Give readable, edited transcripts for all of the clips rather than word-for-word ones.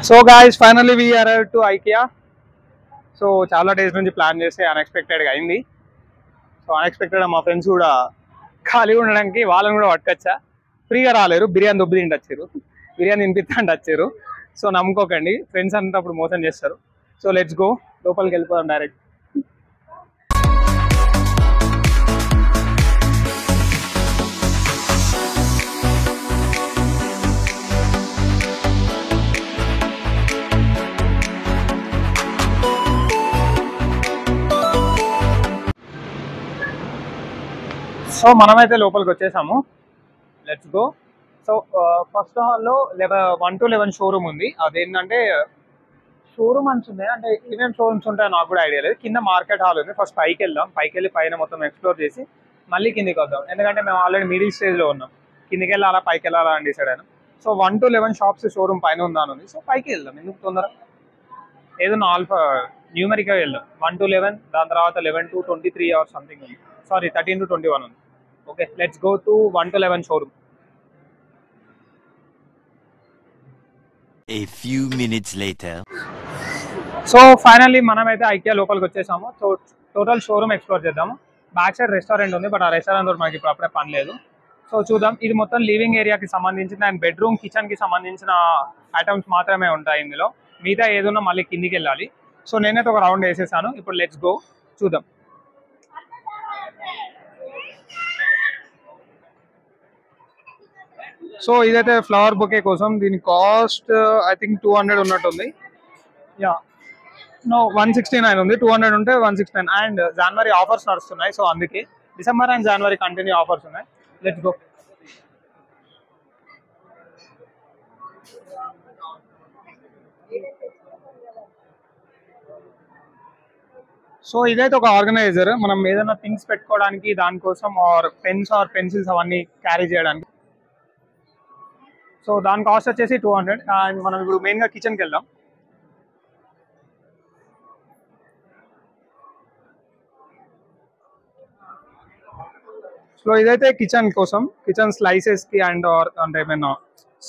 So guys, finally we arrived to IKEA. So చాలా days నుంచి plan చేస్తే అన్ఎక్స్పెక్టెడ్గా అయింది. సో అన్ఎక్స్పెక్టెడ్ మా ఫ్రెండ్స్ కూడా ఖాళీ ఉండడానికి వాళ్ళని కూడా పట్టుకొచ్చా. ఫ్రీగా రాలేరు, బిర్యానీ దొబ్బి తింటూ వచ్చారు, బిర్యానీ తినిపిస్తాంటే వచ్చారు. సో నమ్ముకోకండి, ఫ్రెండ్స్ అంతా అప్పుడు మోసం చేస్తారు. సో లెట్స్ గో, లోపలికి వెళ్ళిపోదాం డైరెక్ట్. సో మనమైతే లోపలికి వచ్చేసాము, లెట్స్ గో. సో ఫస్ట్ హాల్లో 1 to 11 షోరూమ్ ఉంది. అదేంటంటే షోరూమ్ అంటున్నాయి, అంటే ఏమేమి షోరూమ్స్ ఉంటాయో నాకు కూడా ఐడియా లేదు. కింద మార్కెట్ హాల్ ఉంది. ఫస్ట్ పైకి వెళ్దాం, పైకి వెళ్ళి పైన మొత్తం ఎక్స్ప్లోర్ చేసి మళ్ళీ కిందికి వద్దాం. ఎందుకంటే మేము ఆల్రెడీ మిడిల్ స్టేజ్లో ఉన్నాం, కిందికి వెళ్ళాలా పైకి వెళ్ళాలా అని డిసైడ్ అయినా. సో 1 to 11 షాప్స్ షోరూమ్ పైన ఉందని. సో పైకి వెళ్దాం, ఎందుకు తొందర, ఏదన్నా ఆల్ఫా న్యూమరిక్గా వెళ్దాం. 1 to 11, దాని తర్వాత 11 to 23 or సంథింగ్ ఉంది. సారీ 13 to 21 ఉంది. Okay, let's go to 1 to 11 showroom. A few minutes later. So finally మనమైతే ఐకియా లోపలికి వచ్చేసాము. సో టోటల్ షోరూమ్ ఎక్స్ప్లోర్ చేద్దాము. బ్యాక్ సైడ్ రెస్టారెంట్ ఉంది, బట్ ఆ రెస్టారెంట్ తోటి మనకి ఇప్పుడు అప్పుడే పని లేదు. సో చూద్దాం. ఇది మొత్తం లివింగ్ ఏరియాకి సంబంధించిన అండ్ బెడ్రూమ్ కిచెన్కి సంబంధించిన ఐటమ్స్ మాత్రమే ఉంటాయి ఇందులో. మిగతా ఏదన్నా మళ్ళీ కిందికి వెళ్ళాలి. సో నేనైతే ఒక రౌండ్ వేసేసాను. ఇప్పుడు లెట్స్ గో, చూద్దాం. సో ఇదైతే ఫ్లవర్ బొకే కోసం, దీని కాస్ట్ ఐ థింక్ 200 ఉన్నట్టుంది. యా నో 169 ఉంది. 200 ఉంటే 169. అండ్ జనవరి ఆఫర్స్ నడుస్తున్నాయి, సో అందుకే December and January continue offers ఉన్నాయి. Let's go. సో ఇదైతే ఒక ఆర్గనైజర్, మనం ఏదైనా థింగ్స్ పెట్టుకోవడానికి దానికోసం, ఆర్ పెన్స్ ఆర్ పెన్సిల్స్ అవన్నీ క్యారీ చేయడానికి. సో దాని కాస్ట్ వచ్చేసి 200. అండ్ మనం ఇప్పుడు మెయిన్గా కిచెన్కి వెళ్దాం. సో ఇదైతే కిచెన్ కోసం, కిచెన్ స్లైసెస్కి అండ్ ఆర్ అంటే ఏమైనా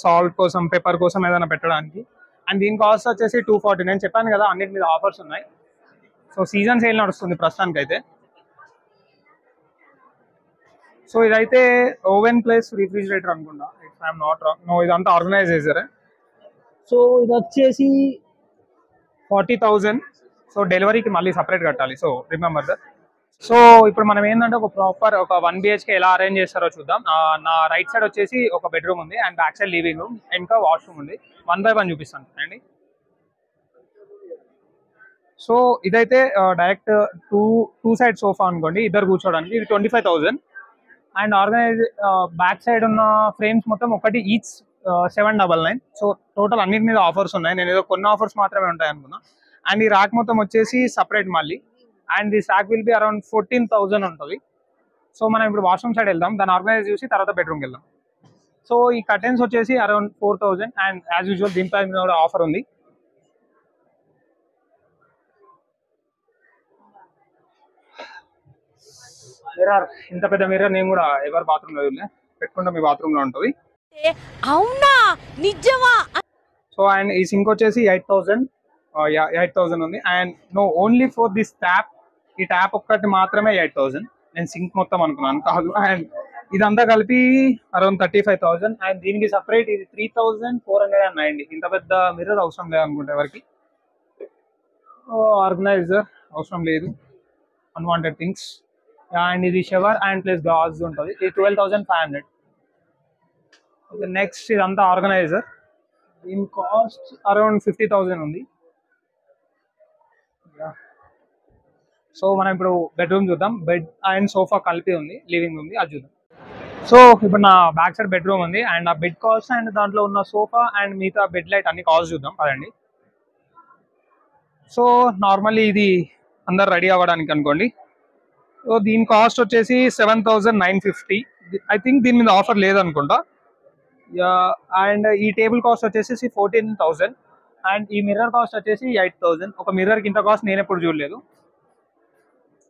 సాల్ట్ కోసం, పెప్పర్ కోసం ఏదైనా పెట్టడానికి. అండ్ దీని కాస్ట్ వచ్చేసి 240. నేను చెప్పాను కదా అన్నిటి మీద ఆఫర్స్ ఉన్నాయి. సో సీజన్ సేల్ నడుస్తుంది ప్రస్తుతానికి అయితే. సో ఇదైతే ఓవెన్ ప్లస్ రిఫ్రిజిరేటర్ అనుకుంటా, if I'm not wrong. No, ఇదంతా ఆర్గనైజర్. సో ఇది వచ్చేసి 40,000. సో డెలివరీకి మళ్ళీ సపరేట్ కట్టాలి, సో రిమెంబర్ దట్. సో ఇప్పుడు మనం ఏంటంటే ఒక ప్రాపర్ ఒక 1 BHK ఎలా అరేంజ్ చేస్తారో చూద్దాం. నా రైట్ సైడ్ వచ్చేసి ఒక బెడ్రూమ్ ఉంది, and back side living room, ఇంకా వాష్రూమ్ ఉంది. 1 by 1 చూపిస్తాను అండి. సో ఇదైతే డైరెక్ట్ టూ సైడ్ సోఫా అనుకోండి, ఇద్దరు కూర్చోడానికి. ఇది 25,000. అండ్ ఆర్గనైజ్ బ్యాక్ సైడ్ ఉన్న ఫ్రేమ్స్ మొత్తం ఒకటి ఈచ్ 799. సో టోటల్ అన్నిటి మీద ఆఫర్స్ ఉన్నాయి. నేను ఏదో కొన్ని ఆఫర్స్ మాత్రమే ఉంటాయి అనుకున్నా. అండ్ ఈ ర్యాక్ మొత్తం వచ్చేసి సపరేట్ మళ్ళీ. And this rack will be around 14,000 ఉంటుంది. సో మనం ఇప్పుడు వాష్రూమ్ సైడ్ వెళ్దాం, దాన్ని ఆర్గనైజ్ చూసి తర్వాత బెడ్రూమ్కి వెళ్దాం. సో ఈ కర్టెన్స్ వచ్చేసి అరౌండ్ 4,000. అండ్ యాజ్ యూజువల్ దీనిపై కూడా ఆఫర్ ఉంది. మిర్రర్, ఇంత పెద్ద మిర్రర్ నేను కూడా ఎవరు బాత్రూమ్ లో పెట్టుకుంటే మీ బాత్రూమ్ లో ఉంటుంది. అవునా, నిజమా? సో అండ్ ఈ సింక్ వచ్చేసి 8,000 ఉంది. And no, only for this tap, ఈ ట్యాప్ ఒక్కటి మాత్రమే 8,000. నేను సింక్ మొత్తం అనుకున్నాను, కాదు. అండ్ ఇదంతా కలిపి అరౌండ్ 35,000. అండ్ దీనికి సపరేట్ ఇది 3,490. ఇంత పెద్ద మిర్రర్ అవసరం లేదు అనుకుంటా ఎవరికి. ఆర్గనైజర్ అవసరం లేదు, అన్వాంటెడ్ థింగ్స్. అండ్ ఇది షవర్ అండ్ ప్లస్ గాజ్ ఉంటుంది. ఇది 12,500. ఓకే, నెక్స్ట్ ఇదంతా ఆర్గనైజర్. దీని కాస్ట్ అరౌండ్ 50,000 ఉంది. సో మనం ఇప్పుడు బెడ్రూమ్ చూద్దాం. బెడ్ అండ్ సోఫా కలిపి ఉంది, లివింగ్ ఉంది, అది చూద్దాం. సో ఇప్పుడు నా బ్యాక్ సైడ్ బెడ్రూమ్ ఉంది. అండ్ ఆ బెడ్ కాస్ట్ అండ్ దాంట్లో ఉన్న సోఫా అండ్ మిగతా బెడ్ లైట్ అన్ని కాస్ట్ చూద్దాం పదండి. సో నార్మల్లీ ఇది అందరు రెడీ అవ్వడానికి అనుకోండి. సో దీని కాస్ట్ వచ్చేసి 7,950. ఐ థింక్ దీని మీద ఆఫర్ లేదనుకుంటా. అండ్ ఈ టేబుల్ కాస్ట్ వచ్చేసి 14,000. అండ్ ఈ మిర్రర్ కాస్ట్ వచ్చేసి 8,000. ఒక మిర్రర్కి ఇంత కాస్ట్ నేను ఎప్పుడు చూడలేదు.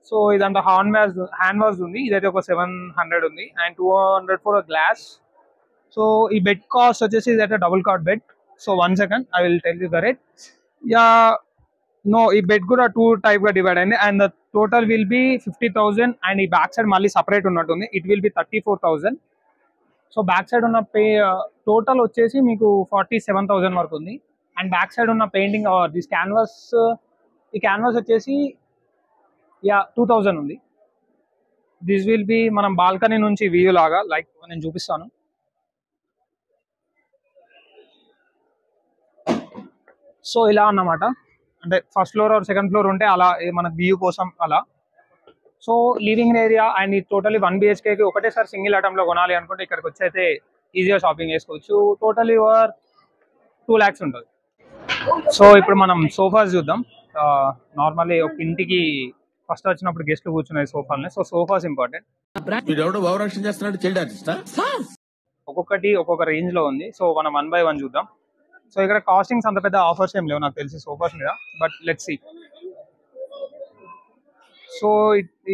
సో ఇదంతా హ్యాండ్ వాష్ ఉంది. ఇదైతే ఒక 700 ఉంది. And 200 for glass. సో ఈ బెడ్ కాస్ట్ వచ్చేసి ఇదైతే double cot bed. So 1 second, I will tell you the rate. Yeah, no, ఈ బెడ్ కూడా 2 type గా డివైడ్ అయింది and the total will be 50,000 and ఈ బ్యాక్ సైడ్ మళ్ళీ సపరేట్ ఉన్నట్టుంది. It will be 34,000. So back side ఉన్న total వచ్చేసి మీకు 47,000 వరకు ఉంది. అండ్ బ్యాక్ సైడ్ ఉన్న పెయింటింగ్ దిస్ క్యాన్వాస్, ఈ క్యాన్వాస్ వచ్చేసి 2,000 ఉంది. దిస్ విల్ బి మనం బాల్కనీ నుంచి వ్యూ లాగా, లైక్ నేను చూపిస్తాను. సో ఇలా అన్నమాట, అంటే first floor or second floor ఉంటే అలా మనకు వ్యూ కోసం అలా. సో లివింగ్ ఏరియా అండ్ ఇది టోటలీ 1 BHKకి ఒకటేసారి సింగిల్ ఐటమ్లో కొనాలి అనుకుంటే ఇక్కడికి వచ్చి అయితే ఈజీగా షాపింగ్ చేసుకోవచ్చు. టోటలీ ఓవర్ 2 lakhs ఉంటుంది. సో ఇప్పుడు మనం సోఫాస్ చూద్దాం. నార్మల్లీ ఒక ఇంటికి ఫస్ట్ వచ్చినప్పుడు గెస్ట్లు కూర్చునే సోఫాలని. So sofas important. ఒక్కొక్కటి ఒక్కొక్క రేంజ్ లో ఉంది. సో మనం 1 by 1 చూద్దాం. సో ఇక్కడ కాస్టింగ్స్ అంత పెద్ద ఆఫర్స్ ఏం లేవు నాకు తెలిసి సోఫాస్ మీద, బట్ లెట్స్ సీ. సో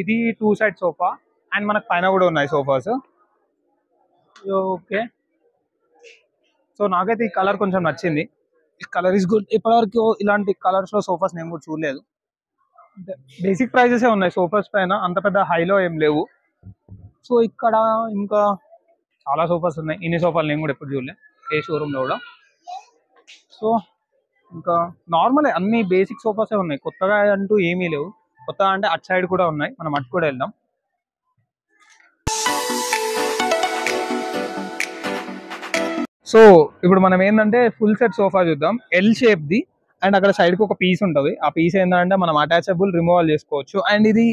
ఇది 2 side సోఫా అండ్ మనకు పైన కూడా ఉన్నాయి సోఫాస్. ఓకే, సో నాకైతే ఈ కలర్ కొంచెం నచ్చింది. ఈ కలర్ ఇస్ గుడ్. ఇప్పటివరకు ఇలాంటి కలర్స్ లో సోఫాస్ నేను కూడా చూడలేదు. బేసిక్ ప్రైజెస్ ఉన్నాయి సోఫాస్ పైన, అంత పెద్ద హైలో ఏం లేవు. సో ఇక్కడ ఇంకా చాలా సోఫాస్ ఉన్నాయి. ఇన్ని సోఫాలు నేను కూడా ఎప్పుడు చూడలే ఏ షోరూమ్ లో కూడా. సో ఇంకా నార్మల్ అన్ని బేసిక్ సోఫాసే ఉన్నాయి, కొత్తగా అంటూ ఏమీ లేవు. కొత్తగా అంటే అటు సైడ్ కూడా ఉన్నాయి, మనం అటు కూడా వెళ్దాం. సో ఇప్పుడు మనం ఏంటంటే ఫుల్ సెట్ సోఫా చూద్దాం. ఎల్ షేప్ ది అండ్ అక్కడ సైడ్ కి ఒక పీస్ ఉంటుంది. ఆ పీస్ ఏంటంటే మనం అటాచబుల్ రిమూవల్ చేసుకోవచ్చు. అండ్ ఇది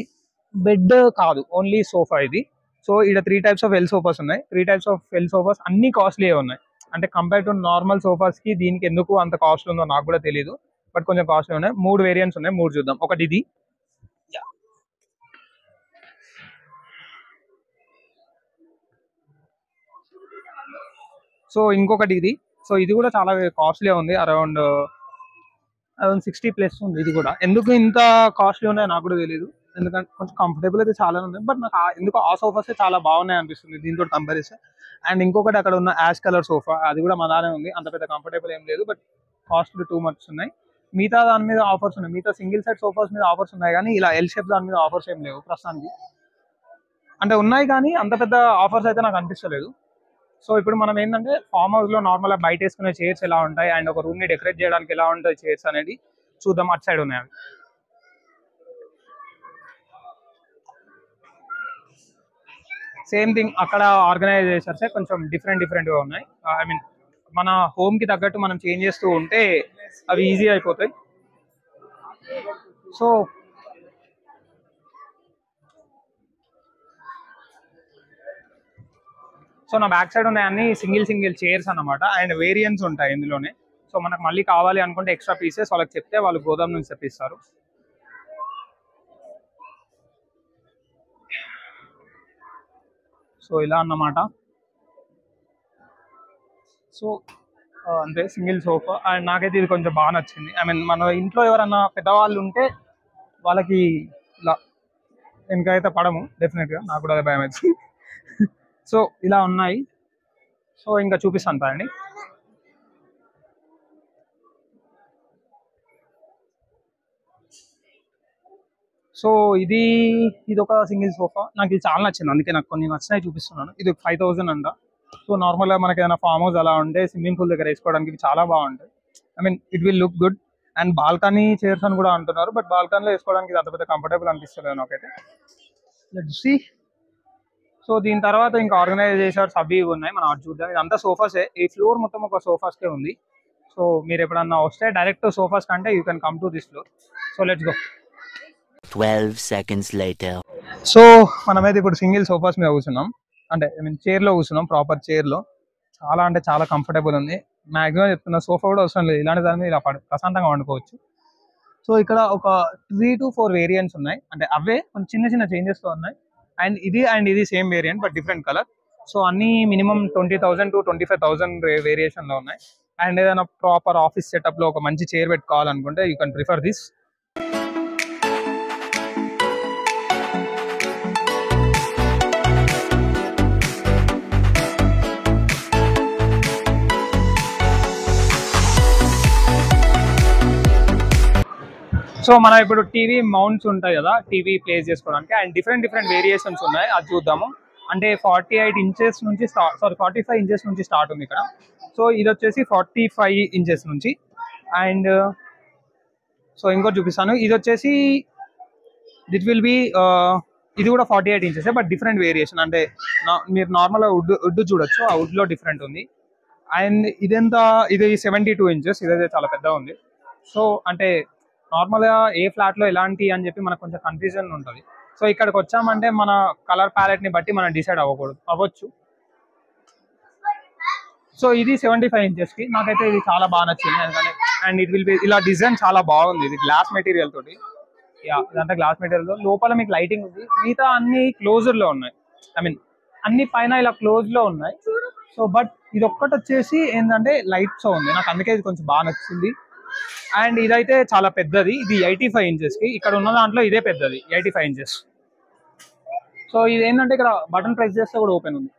బెడ్ కాదు, ఓన్లీ సోఫా ఇది. సో ఇక్కడ 3 types ఆఫ్ ఎల్ సోఫాస్ ఉన్నాయి. 3 types ఆఫ్ ఎల్ సోఫాస్ అన్ని కాస్ట్లీ ఉన్నాయి. అంటే కంపేర్ టు నార్మల్ సోఫాస్ కి దీనికి ఎందుకు అంత కాస్ట్ ఉందో నాకు కూడా తెలియదు, బట్ కొంచెం కాస్ట్లీ ఉన్నాయి. 3 వేరియంట్స్ ఉన్నాయి, 3 చూద్దాం. ఒకటి ఇది, సో ఇంకొకటి ఇది. సో ఇది కూడా చాలా కాస్ట్లీ ఉంది, అరౌండ్ 60+ ఉంది. ఇది కూడా ఎందుకు ఇంత కాస్ట్లీ ఉన్నాయో నాకు కూడా తెలియదు, ఎందుకంటే కొంచెం కంఫర్టబుల్ అయితే చాలా ఉంది, బట్ నాకు ఎందుకు ఆ సోఫాస్ చాలా బాగున్నాయి అనిపిస్తుంది దీంతో కంపేర్ చేస్తే. అండ్ ఇంకొకటి అక్కడ ఉన్న యాష్ కలర్ సోఫా, అది కూడా మనానే ఉంది, అంత పెద్ద కంఫర్టబుల్ ఏం లేదు, బట్ కాస్ట్ 2 much ఉన్నాయి. మిగతా దాని మీద ఆఫర్స్ ఉన్నాయి, మిగతా సింగిల్ సెట్ సోఫాస్ మీద ఆఫర్స్ ఉన్నాయి, కానీ ఇలా ఎల్ షేప్ దాని మీద ఆఫర్స్ ఏం లేవు ప్రస్తుతానికి. అంటే ఉన్నాయి కానీ అంత పెద్ద ఆఫర్స్ అయితే నాకు అనిపిస్తలేదు. సో ఇప్పుడు మనం ఏంటంటే ఫామ్ హౌస్ లో నార్మల్ గా బయట వేసుకునే చైర్స్ ఎలా ఉంటాయి అండ్ ఒక రూమ్ ని డెకరేట్ చేయడానికి ఎలా ఉంటాయి చైర్స్ అనేది చూద్దాం. అటు సైడ్ ఉన్నాయి. సేమ్ థింగ్ అక్కడ ఆర్గనైజేషన్స్ కొంచెం డిఫరెంట్ గా ఉన్నాయి. ఐ మీన్ మన హోమ్ కి తగ్గట్టు మనం చేంజ్ చేస్తూ ఉంటే అవి ఈజీ అయిపోతాయి. సో నా బ్యాక్ సైడ్ ఉన్నాయి అన్ని సింగిల్ చైర్స్ అన్నమాట, అండ్ వేరియంట్స్ ఉంటాయి ఇందులోనే. సో మనకు మళ్ళీ కావాలి అనుకుంటే ఎక్స్ట్రా పీసెస్ వాళ్ళకి చెప్తే వాళ్ళు గోదాం నుంచి తెప్పిస్తారు. సో ఇలా అన్నమాట. సో అంటే సింగిల్ సోఫా, అండ్ నాకైతే ఇది కొంచెం బాగా నచ్చింది. ఐ మీన్ మన ఇంట్లో ఎవరన్నా పెద్దవాళ్ళు ఉంటే వాళ్ళకి ఇలా వెనకైతే పడము డెఫినెట్గా, నాకు కూడా అదే భయం వచ్చింది. సో ఇలా ఉన్నాయి. సో ఇంకా చూపిస్తాను అండి. సో ఇది ఒక సింగిల్ సోఫా, నాకు ఇది చాలా నచ్చింది, అందుకే నాకు కొన్ని నచ్చినాయి చూపిస్తున్నాను. ఇది 5,000 అంట. సో నార్మల్గా మనకి ఏదైనా ఫామ్ హౌస్ అలా ఉంటే స్విమ్మింగ్ పూల్ దగ్గర వేసుకోవడానికి ఇవి చాలా బాగుంటాయి. I mean it will look good. And balcony chairs అని కూడా అంటున్నారు, బట్ బాల్కనీలో వేసుకోవడానికి ఇది అంత పెద్ద కంఫర్టబుల్ అనిపిస్తుంది నాకైతే. Let's see. సో దీని తర్వాత ఇంకా ఆర్గనైజేషన్స్ అవి ఇవి ఉన్నాయి, మనం అటు చూద్దాం. ఇదంతా సోఫాసే, ఈ ఫ్లోర్ మొత్తం ఒక సోఫాస్కే ఉంది. సో మీరు ఎప్పుడన్నా వస్తే డైరెక్ట్ సోఫాస్ కంటే you can come to this floor. So let's go. 12 seconds later. So మనమైతే ఇప్పుడు సింగిల్ సోఫాస్ మీద కూర్చున్నాం, అంటే ఐ మీన్ చైర్లో కూర్చున్నాం, ప్రాపర్ చైర్లో. చాలా అంటే చాలా కంఫర్టబుల్ ఉంది. మ్యాక్సిమం చెప్తున్నా సోఫా కూడా అవసరం లేదు, ఇలాంటి దాని మీద ఇలా ప్రశాంతంగా వండుకోవచ్చు. సో ఇక్కడ ఒక 3 to 4 వేరియంట్స్ ఉన్నాయి, అంటే అవే కొంచెం చిన్న చేంజెస్తో ఉన్నాయి. అండ్ ఇది same variant but different colour. So అన్ని మినిమం 20,000 to 25,000 వేరియేషన్లో ఉన్నాయి. అండ్ ఏదైనా ప్రాపర్ ఆఫీస్ సెటప్లో ఒక మంచి చైర్ పెట్టుకోవాలనుకుంటే you can prefer this. So మనం ఇప్పుడు టీవీ మౌంట్స్ ఉంటాయి కదా, టీవీ ప్లేస్ చేసుకోవడానికి, అండ్ డిఫరెంట్ వేరియేషన్స్ ఉన్నాయి, అది చూద్దాము. అంటే 48 ఇంచెస్ నుంచి 45 ఇంచెస్ నుంచి స్టార్ట్ ఉంది ఇక్కడ. సో ఇది వచ్చేసి 45 ఇంచెస్ నుంచి. అండ్ సో ఇంకోటి చూపిస్తాను, ఇది వచ్చేసి దిట్ విల్ బి ఇది కూడా 48 ఇంచెస్, బట్ డిఫరెంట్ వేరియేషన్. అంటే మీరు నార్మల్గా వుడ్ చూడొచ్చు, ఆ వుడ్లో డిఫరెంట్ ఉంది. అండ్ ఇది 72 ఇంచెస్, ఇదైతే చాలా పెద్దగా ఉంది. సో అంటే నార్మల్గా ఏ ఫ్లాట్లో ఎలాంటి అని చెప్పి మనకు కొంచెం కన్ఫ్యూజన్ ఉంటుంది. సో ఇక్కడికి వచ్చామంటే మన కలర్ ప్యాలెట్ని బట్టి మనం డిసైడ్ అవ్వచ్చు. సో ఇది 75 ఇంచెస్కి, నాకైతే ఇది చాలా బాగా నచ్చింది. ఎందుకంటే అండ్ ఇట్ విల్ బి ఇలా డిజైన్ చాలా బాగుంది, ఇది గ్లాస్ మెటీరియల్ తోటి. ఇదంతా గ్లాస్ మెటీరియల్, లోపల మీకు లైటింగ్ ఉంది. మిగతా అన్ని క్లోజ్డ్లో ఉన్నాయి, ఐ మీన్ అన్ని పైన ఇలా క్లోజ్లో ఉన్నాయి. సో బట్ ఇది ఒక్కటి వచ్చేసి ఏంటంటే లైట్స్ ఉంది, నాకు అందుకే ఇది కొంచెం బాగా నచ్చింది. అండ్ ఇదైతే చాలా పెద్దది, ఇది 85 ఇంచెస్కి. ఇక్కడ ఉన్న దాంట్లో ఇదే పెద్దది, 85 ఇంచెస్. సో ఇది ఏంటంటే ఇక్కడ బటన్ ప్రెస్ చేస్తే కూడా ఓపెన్ ఉంది.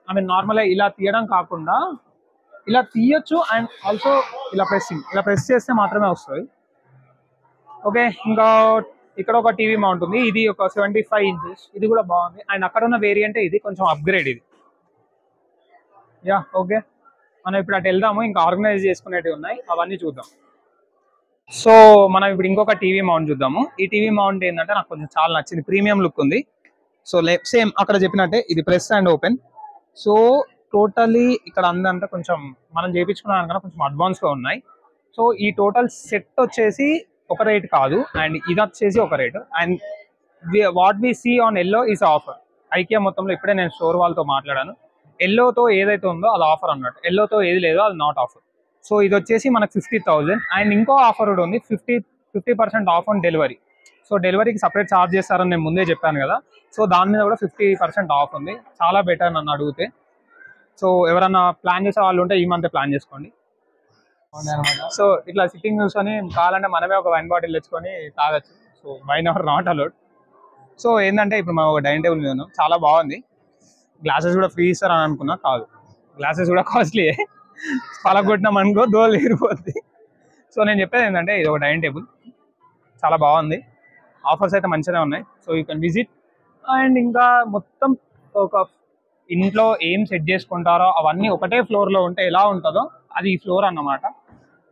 ఐ మీన్ నార్మల్గా ఇలా తీయడం కాకుండా ఇలా తీయొచ్చు, అండ్ ఆల్సో ఇలా ప్రెస్ చేస్తే మాత్రమే వస్తుంది. ఓకే, ఇంకా ఇక్కడ ఒక టీవీ మౌంట్ ఉంది, ఇది ఒక 75 ఇంచెస్, ఇది కూడా బాగుంది. అండ్ అక్కడ ఉన్న వేరియంటే ఇది కొంచెం అప్గ్రేడ్ ఇది. ఓకే, మనం ఇప్పుడు అటు వెళ్దాము, ఇంకా ఆర్గనైజ్ చేసుకునేటివి ఉన్నాయి, అవన్నీ చూద్దాం. సో మనం ఇప్పుడు ఇంకొక టీవీ మౌంట్ చూద్దాము. ఈ టీవీ మౌంట్ ఏంటంటే నాకు కొంచెం చాలా నచ్చింది, ప్రీమియం లుక్ ఉంది. సో సేమ్ అక్కడ చెప్పినట్టే ఇది press and open. So totally ఇక్కడ అందంతా కొంచెం మనం చేయించుకున్న దానికన్నా కొంచెం అడ్వాన్స్గా ఉన్నాయి. సో ఈ టోటల్ సెట్ వచ్చేసి ఒక రేట్ కాదు, అండ్ ఇది వచ్చేసి ఒక rate. And what we see on yellow is offer. IKEA మొత్తంలో ఇప్పుడే నేను స్టోర్ వాళ్ళతో మాట్లాడాను, ఎల్లోతో ఏదైతే ఉందో అది ఆఫర్ అన్నట్టు, ఎల్లోతో ఏది లేదో అది నాట్ ఆఫర్. సో ఇది వచ్చేసి మనకు 50,000. అండ్ ఇంకో ఆఫర్ కూడా ఉంది, 50% ఆఫ్ ఆన్ డెలివరీ. సో డెలివరీకి సపరేట్ ఛార్జ్ చేస్తారని నేను ముందే చెప్పాను కదా, సో దాని మీద కూడా 50% ఆఫ్ ఉంది. చాలా బెటర్ నన్ను అడిగితే. సో ఎవరన్నా ప్లాన్ చేసే వాళ్ళు ఉంటే ఈ మంత్ ప్లాన్ చేసుకోండి. సో ఇట్లా సిట్టింగ్ చూసుకొని కావాలంటే మనమే ఒక వైన్ బాటిల్ తెచ్చుకొని తాగొచ్చు. So wine ever not allowed. So ఏంటంటే ఇప్పుడు మనం ఒక డైనింగ్ టేబుల్ మీద చాలా బాగుంది. గ్లాసెస్ కూడా ఫ్రీ ఇస్తారని అనుకున్నా, కాదు, గ్లాసెస్ కూడా కాస్ట్లీయే. పలగొట్టినాం అనుకో దోలు ఎగిరిపోద్ది. సో నేను చెప్పేది ఏంటంటే ఇది ఒక డైనింగ్ టేబుల్ చాలా బాగుంది, ఆఫర్స్ అయితే మంచిగానే ఉన్నాయి. So you can visit. And ఇంకా మొత్తం ఒక ఇంట్లో ఏం సెట్ చేసుకుంటారో అవన్నీ ఒకటే ఫ్లోర్లో ఉంటే ఎలా ఉంటుందో అది ఈ ఫ్లోర్ అన్నమాట.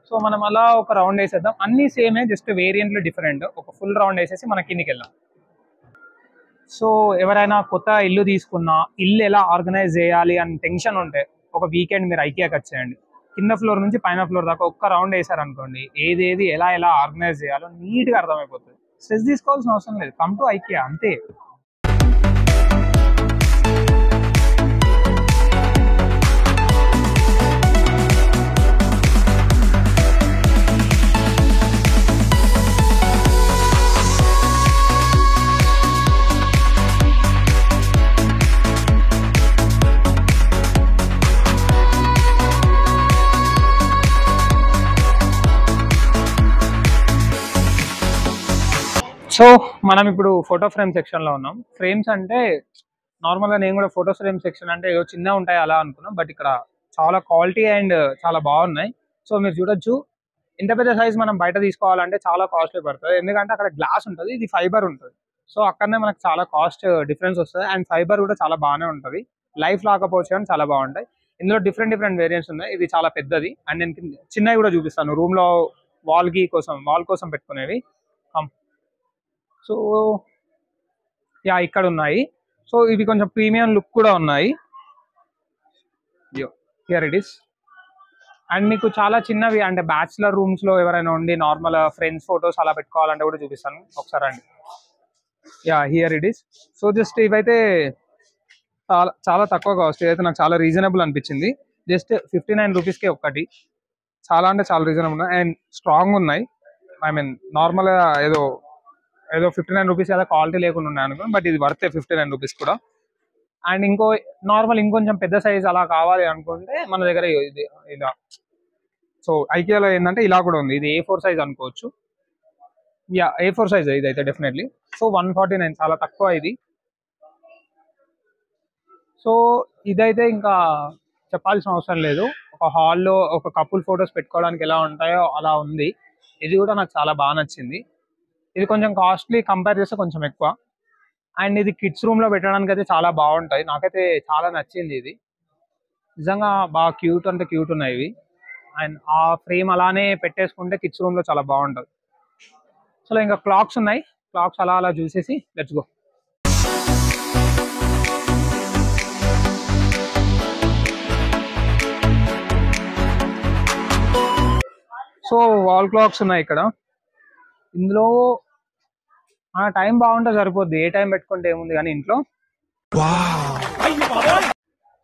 సో మనం అలా ఒక రౌండ్ వేసేద్దాం, అన్నీ సేమే, జస్ట్ వేరియంట్లు డిఫరెంట్. ఒక ఫుల్ రౌండ్ వేసేసి మన కిందికి వెళ్దాం. సో ఎవరైనా కొత్త ఇల్లు తీసుకున్నా, ఇల్లు ఎలా ఆర్గనైజ్ చేయాలి అని టెన్షన్ ఉంటే ఒక వీకెండ్ మీరు ఐకియాకి వచ్చేయండి. కింద ఫ్లోర్ నుంచి పైన ఫ్లోర్ దాకా ఒక్క రౌండ్ వేసారనుకోండి, ఏది ఎలా ఆర్గనైజ్ చేయాలో నీట్గా అర్థమైపోతుంది. స్ట్రెస్ తీసుకోవాల్సిన అవసరం లేదు, కమ్ టు ఐకియా అంతే. సో మనం ఇప్పుడు ఫోటో ఫ్రేమ్ సెక్షన్లో ఉన్నాం. ఫ్రేమ్స్ అంటే నార్మల్గా నేను కూడా ఫోటో ఫ్రేమ్ సెక్షన్ అంటే ఏదో చిన్నగా ఉంటాయి అలా అనుకున్నాం, బట్ ఇక్కడ చాలా క్వాలిటీ అండ్ చాలా బాగున్నాయి. సో మీరు చూడొచ్చు, ఇంత పెద్ద సైజ్ మనం బయట తీసుకోవాలంటే చాలా కాస్ట్లీ పడుతుంది, ఎందుకంటే అక్కడ గ్లాస్ ఉంటుంది, ఇది ఫైబర్ ఉంటుంది. సో అక్కడనే మనకు చాలా కాస్ట్ డిఫరెన్స్ వస్తుంది. అండ్ ఫైబర్ కూడా చాలా బాగానే ఉంటుంది, లైఫ్ లాకపోవచ్చు కానీ చాలా బాగుంటాయి. ఇందులో డిఫరెంట్ వేరియంట్స్ ఉన్నాయి. ఇది చాలా పెద్దది. అండ్ నేను చిన్నవి కూడా చూపిస్తాను, రూమ్లో వాల్ కోసం పెట్టుకునేవి. సో ఇక్కడ ఉన్నాయి. సో ఇవి కొంచెం ప్రీమియం లుక్ కూడా ఉన్నాయి. Here it is. అండ్ మీకు చాలా చిన్నవి అంటే బ్యాచులర్ రూమ్స్లో ఎవరైనా ఉండి నార్మల్ ఫ్రెండ్స్ ఫొటోస్ అలా పెట్టుకోవాలంటే కూడా చూపిస్తాను, ఒకసారి అండి. Here it is. So just ఇవైతే చాలా తక్కువ కాస్ట్, ఇదైతే నాకు చాలా రీజనబుల్ అనిపించింది. జస్ట్ 59 రూపీస్కే ఒక్కటి, చాలా అంటే చాలా రీజనబుల్ అండ్ స్ట్రాంగ్ ఉన్నాయి. ఐ మీన్ నార్మల్గా ఏదో 59 రూపీస్ కదా క్వాలిటీ లేకుండా ఉన్నాయి అనుకోండి, బట్ ఇది వర్తే 59 రూపీస్ కూడా. అండ్ ఇంకొంచెం పెద్ద సైజ్ అలా కావాలి అనుకుంటే మన దగ్గర ఇది ఇలా. సో ఐకియాలో ఏంటంటే ఇలా కూడా ఉంది, ఇది A4 సైజ్ అనుకోవచ్చు. A4 సైజ్ ఇదైతే డెఫినెట్లీ. సో 149, చాలా తక్కువ ఇది. సో ఇదైతే ఇంకా చెప్పాల్సిన అవసరం లేదు, ఒక హాల్లో ఒక కపుల్ ఫొటోస్ పెట్టుకోవడానికి ఎలా ఉంటాయో అలా ఉంది. ఇది కూడా నాకు చాలా బాగా నచ్చింది. ఇది కొంచెం కాస్ట్లీ, కంపేర్ చేస్తే కొంచెం ఎక్కువ. అండ్ ఇది కిడ్స్ రూమ్ లో పెట్టడానికి అయితే చాలా బాగుంటాయి. నాకైతే చాలా నచ్చింది ఇది. నిజంగా బాగా క్యూట్ అంటే క్యూట్ ఉన్నాయి ఇవి. అండ్ ఆ ఫ్రేమ్ అలానే పెట్టేసుకుంటే కిడ్స్ రూమ్ లో చాలా బాగుంటది. సో ఇంకా క్లాక్స్ ఉన్నాయి, క్లాక్స్ అలా అలా చూసేసి let's go. So wall clocks ఉన్నాయి ఇక్కడ. ఇందులో టైం బాగుంటే సరిపోద్ది, ఏ టైం పెట్టుకుంటే ఏముంది కానీ ఇంట్లో.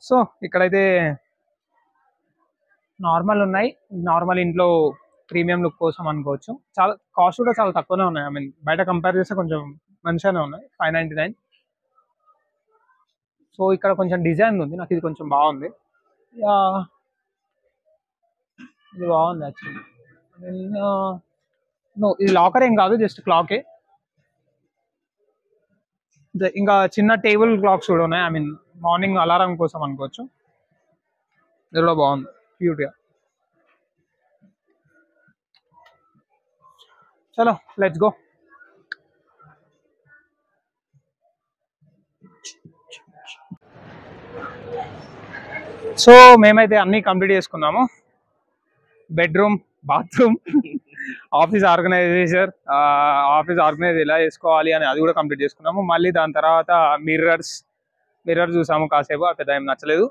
సో ఇక్కడైతే నార్మల్ ఉన్నాయి, నార్మల్ ఇంట్లో ప్రీమియం లుక్ కోసం అనుకోవచ్చు. చాలా కాస్ట్ కూడా చాలా తక్కువనే ఉన్నాయి. ఐ మీన్ బయట కంపేర్ చేస్తే కొంచెం మంచిగానే ఉన్నాయి. 599. సో ఇక్కడ కొంచెం డిజైన్ ఉంది, నాకు ఇది కొంచెం బాగుంది. ఇది బాగుంది యాక్చువల్లీ. నో, ఇది లాకర్ ఏం కాదు, జస్ట్ క్లాకే. ఇంకా చిన్న టేబుల్ క్లాక్స్ కూడా ఉన్నాయి. ఐ మీన్ మార్నింగ్ అలారం కోసం అనుకోవచ్చు. ఇది కూడా బాగుంది, క్యూట్ గా. చలో లెట్స్ గో. సో మేమైతే అన్ని కంప్లీట్ చేసుకున్నాము. బెడ్రూమ్, బాత్రూమ్, ఆఫీస్ ఆర్గనైజ్ ఎలా చేసుకోవాలి అని అది కూడా కంప్లీట్ చేసుకున్నాము. మళ్ళీ దాని తర్వాత మిర్రర్ చూసాము కాసేపు, పెద్ద ఏం నచ్చలేదు.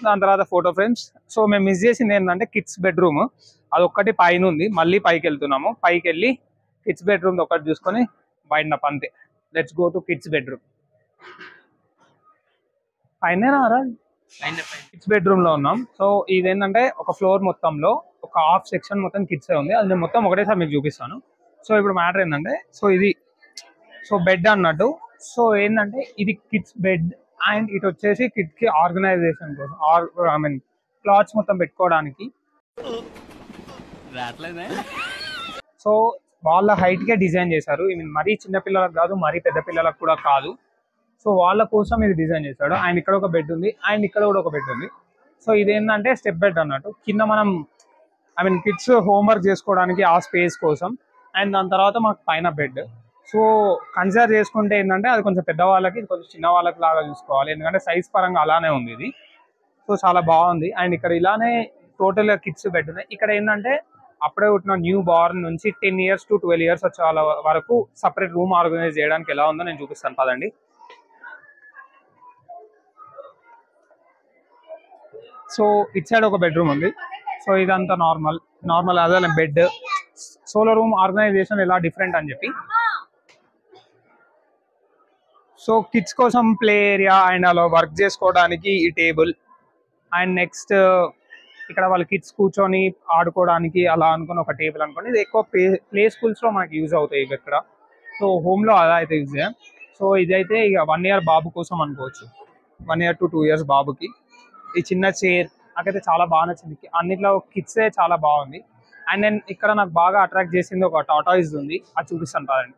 దాని తర్వాత ఫోటో ఫ్రేమ్స్. సో మేము మిస్ చేసింది ఏంటంటే కిడ్స్ బెడ్రూమ్, అదొక్కటి పైన ఉంది. మళ్ళీ పైకి వెళ్తున్నాము. పైకి వెళ్ళి కిడ్స్ బెడ్రూమ్ ఒకటి చూసుకొని బయట అంతే. Let's go to kids bedroom. పైన కిడ్స్ బెడ్రూమ్ లో ఉన్నాం. సో ఇదేంటంటే ఒక ఫ్లోర్ మొత్తంలో ఒక హాఫ్ సెక్షన్ మొత్తం కిడ్స్ ఉంది. అది నేను మొత్తం ఒకటేసారి మీకు చూపిస్తాను. సో ఇప్పుడు మ్యాటర్ ఏంటంటే, సో బెడ్ అన్నట్టు. సో ఏంటంటే ఇది కిడ్స్ బెడ్, అండ్ ఇటు వచ్చేసి కిడ్స్ కి ఆర్గనైజేషన్ కోసం, ఐ మీన్ క్లాత్స్ మొత్తం పెట్టుకోవడానికి. సో వాళ్ళ హైట్ కే డిజైన్ చేశారు. ఐ మీన్ మరీ చిన్న పిల్లలకు కాదు, మరీ పెద్ద పిల్లలకు కూడా కాదు. సో వాళ్ళ కోసం ఇది డిజైన్ చేశాడు. అండ్ ఇక్కడ ఒక బెడ్ ఉంది, అండ్ ఇక్కడ కూడా ఒక బెడ్ ఉంది. సో ఇదేంటంటే స్టెప్ బెడ్ అన్నట్టు. కింద మనం ఐ మీన్ కిడ్స్ హోంవర్క్ చేసుకోవడానికి ఆ స్పేస్ కోసం. అండ్ దాని తర్వాత మాకు పైన బెడ్. సో కన్సిడర్ చేసుకుంటే ఏంటంటే అది కొంచెం పెద్దవాళ్ళకి, ఇది కొంచెం చిన్న వాళ్ళకి లాగా చూసుకోవాలి, ఎందుకంటే సైజ్ పరంగా అలానే ఉంది ఇది. సో చాలా బాగుంది. అండ్ ఇక్కడ ఇలానే టోటల్ కిడ్స్ బెడ్ ఉన్నాయి. ఇక్కడ ఏంటంటే అప్పుడే పుట్టిన న్యూ బార్న్ నుంచి 10 years to 12 years వచ్చే వాళ్ళ వరకు సపరేట్ రూమ్ ఆర్గనైజ్ చేయడానికి ఎలా ఉందో నేను చూపిస్తాను పదండి. సో ఇట్ సైడ్ ఒక బెడ్రూమ్ ఉంది. సో ఇదంతా నార్మల్ అదే బెడ్. సోలో రూమ్ ఆర్గనైజేషన్ ఎలా డిఫరెంట్ అని చెప్పి. సో కిడ్స్ కోసం ప్లే ఏరియా అండ్ అలా వర్క్ చేసుకోవడానికి ఈ టేబుల్. అండ్ నెక్స్ట్ ఇక్కడ వాళ్ళ కిడ్స్ కూర్చొని ఆడుకోవడానికి అలా అనుకుని ఒక టేబుల్ అనుకోండి. ఇది ఎక్కువ ప్లే స్కూల్స్ లో మనకి యూజ్ అవుతాయి ఇవి ఇక్కడ. సో హోమ్ లో అలా అయితే యూజ్ చేయాలి. సో ఇదైతే ఇక 1 year బాబు కోసం అనుకోవచ్చు, 1 year to 2 years బాబుకి. ఈ చిన్న చైర్ నాకైతే చాలా బాగా నచ్చింది. అన్నిట్లో కిడ్సే చాలా బాగుంది. అండ్ నేను ఇక్కడ నాకు బాగా అట్రాక్ట్ చేసింది ఒక టాటాయిస్ ఉంది, అది చూపిస్తాను కాదండి.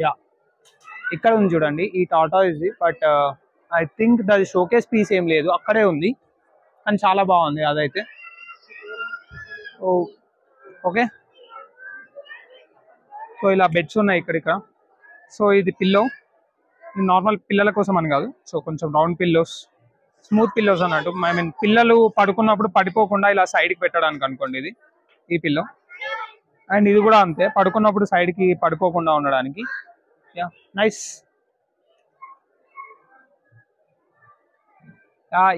యా, ఇక్కడ ఉంది చూడండి ఈ టాటాయిస్. బట్ ఐ థింక్ దాని షోకేస్ పీస్ ఏం లేదు, అక్కడే ఉంది, కానీ చాలా బాగుంది అదైతే. ఓకే, సో ఇలా బెడ్స్ ఉన్నాయి ఇక్కడ. సో ఇది పిల్లో, నార్మల్ పిల్లల కోసం అని కాదు. సో కొంచెం రౌండ్ పిల్లోస్, స్మూత్ పిల్లోస్ అన్నట్టు. ఐ మీన్ పిల్లలు పడుకున్నప్పుడు పడిపోకుండా ఇలా సైడ్కి పెట్టడానికి అనుకోండి ఇది ఈ పిల్లో. అండ్ ఇది కూడా అంతే, పడుకున్నప్పుడు సైడ్కి పడిపోకుండా ఉండడానికి. Yeah, nice.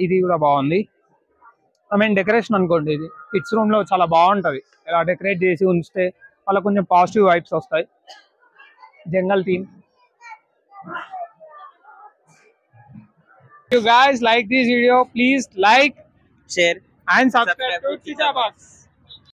ఇది కూడా బాగుంది. ఐ మీన్ డెకరేషన్ అనుకోండి, ఇది కిడ్స్ రూమ్ లో చాలా బాగుంటది. ఇలా డెకరేట్ చేసి ఉంచితే వాళ్ళకి కొంచెం పాజిటివ్ వైబ్స్ వస్తాయి. జంగల్ theme. If you guys like this video, please like, share and subscribe to Chicha Box.